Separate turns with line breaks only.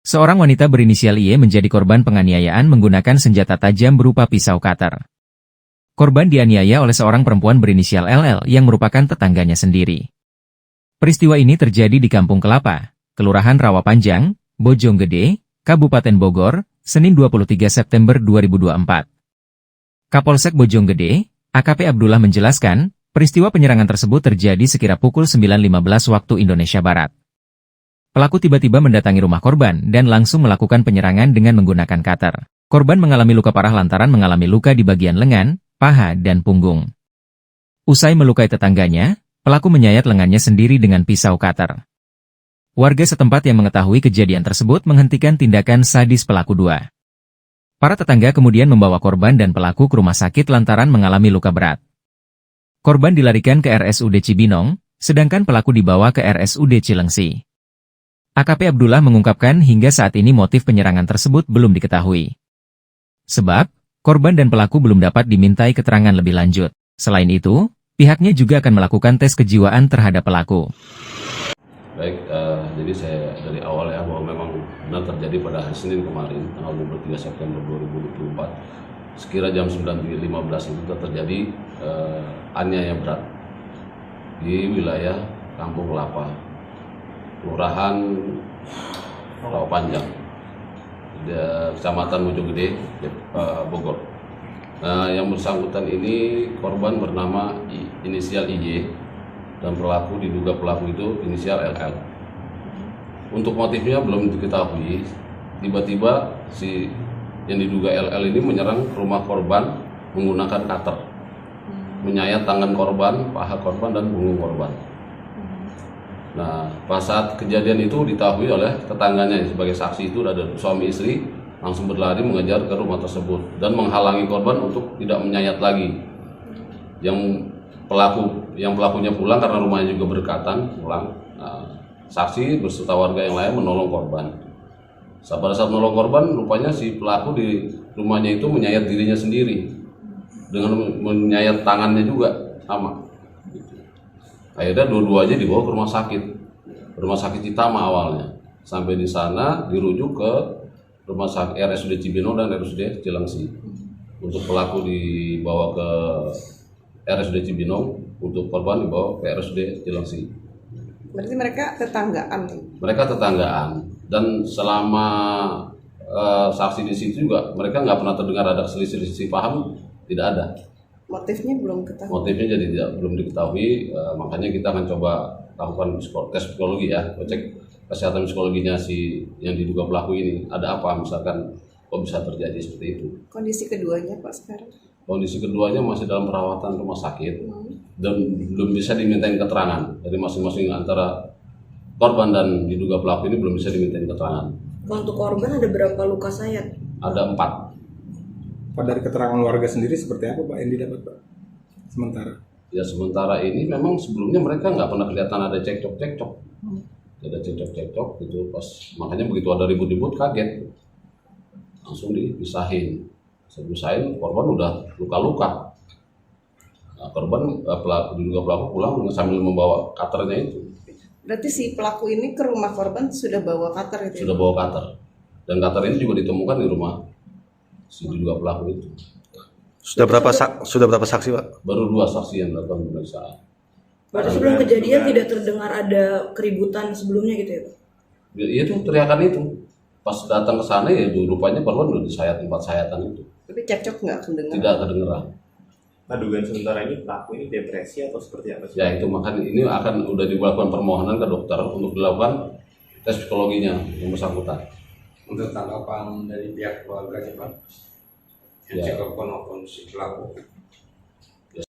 Seorang wanita berinisial Y menjadi korban penganiayaan menggunakan senjata tajam berupa pisau cutter. Korban dianiaya oleh seorang perempuan berinisial LL yang merupakan tetangganya sendiri. Peristiwa ini terjadi di Kampung Kelapa, Kelurahan Rawapanjang, Bojonggede, Kabupaten Bogor, Senin 23 September 2024. Kapolsek Bojonggede, AKP Abdullah menjelaskan, peristiwa penyerangan tersebut terjadi sekira pukul 9.15 waktu Indonesia Barat. Pelaku tiba-tiba mendatangi rumah korban dan langsung melakukan penyerangan dengan menggunakan cutter. Korban mengalami luka parah lantaran mengalami luka di bagian lengan, paha, dan punggung. Usai melukai tetangganya, pelaku menyayat lengannya sendiri dengan pisau cutter. Warga setempat yang mengetahui kejadian tersebut menghentikan tindakan sadis pelaku dua. Para tetangga kemudian membawa korban dan pelaku ke rumah sakit lantaran mengalami luka berat. Korban dilarikan ke RSUD Cibinong, sedangkan pelaku dibawa ke RSUD Cilengsi. AKP Abdullah mengungkapkan hingga saat ini motif penyerangan tersebut belum diketahui. Sebab, korban dan pelaku belum dapat dimintai keterangan lebih lanjut. Selain itu, pihaknya juga akan melakukan tes kejiwaan terhadap pelaku.
Baik, jadi saya dari awal ya bahwa memang benar terjadi pada hari Senin kemarin, tanggal 23 September 2024, sekira jam 9.15 itu terjadi aniaya berat di wilayah Kampung Kelapa, Kelurahan Rawapanjang, Kecamatan Bojonggede, Bogor. Nah, yang bersangkutan ini korban bernama inisial IJ dan pelaku diduga pelaku itu inisial LL. Untuk motifnya belum diketahui. Tiba-tiba si yang diduga LL ini menyerang rumah korban menggunakan cutter, menyayat tangan korban, paha korban, dan punggung korban. Nah, pas saat kejadian itu diketahui oleh tetangganya sebagai saksi itu ada suami istri langsung berlari mengejar ke rumah tersebut dan menghalangi korban untuk tidak menyayat lagi. Yang pelakunya pulang karena rumahnya juga berdekatan pulang. Nah, saksi beserta warga yang lain menolong korban. Pada saat menolong korban, rupanya si pelaku di rumahnya itu menyayat dirinya sendiri dengan menyayat tangannya juga sama. Akhirnya dua-duanya dibawa ke rumah sakit Citama awalnya. Sampai di sana dirujuk ke rumah sakit RSUD Cibinong dan RSUD Cilengsi. Untuk pelaku dibawa ke RSUD Cibinong, untuk korban dibawa ke RSUD Cilengsi.
Berarti mereka tetanggaan?
Mereka tetanggaan, dan selama saksi di situ juga mereka nggak pernah terdengar ada selisih paham, tidak ada.
Motifnya belum ketahui.
Motifnya jadi belum diketahui, makanya kita akan coba lakukan tes psikologi ya, cek kesehatan psikologinya si yang diduga pelaku ini, ada apa misalkan kok bisa terjadi seperti itu.
Kondisi keduanya Pak sekarang?
Kondisi keduanya masih dalam perawatan rumah sakit dan belum bisa dimintain keterangan dari masing-masing antara korban dan diduga pelaku ini, belum bisa dimintain keterangan.
Untuk korban ada berapa luka sayat?
Ada 4.
Pak, dari keterangan warga sendiri seperti apa Pak yang didapat Pak? Sementara?
Ya sementara ini memang sebelumnya mereka nggak pernah kelihatan ada cekcok. Ada cekcok gitu, pas makanya begitu ada ribut-ribut kaget, langsung dipisahin. Sepisahin korban udah luka-luka. Nah, korban diduga pelaku pulang sambil membawa cutternya itu.
Berarti si pelaku ini ke rumah korban sudah bawa cutter itu?
Sudah bawa cutter. Dan cutter ini juga ditemukan di rumah si diduga pelaku itu.
Sudah berapa saksi Pak?
Baru 2 saksi yang melakukan pemeriksaan.
Berarti sebelum kejadian tidak terdengar ada keributan sebelumnya gitu ya Pak?
Ya, itu teriakan itu. Pas datang ke sana ya rupanya korban udah disayat 4 sayatan itu.
Tapi cekcok nggak kedengeran?
Tidak kedengeran.
Nah, dugaan sementara ini pelaku ini depresi atau seperti apa sih?
Ya itu makanya ini udah dilakukan permohonan ke dokter untuk dilakukan tes psikologinya yang bersangkutan.
Untuk tanggapan dari pihak keluarga Pak,
Ya.
cek maupun si pelaku.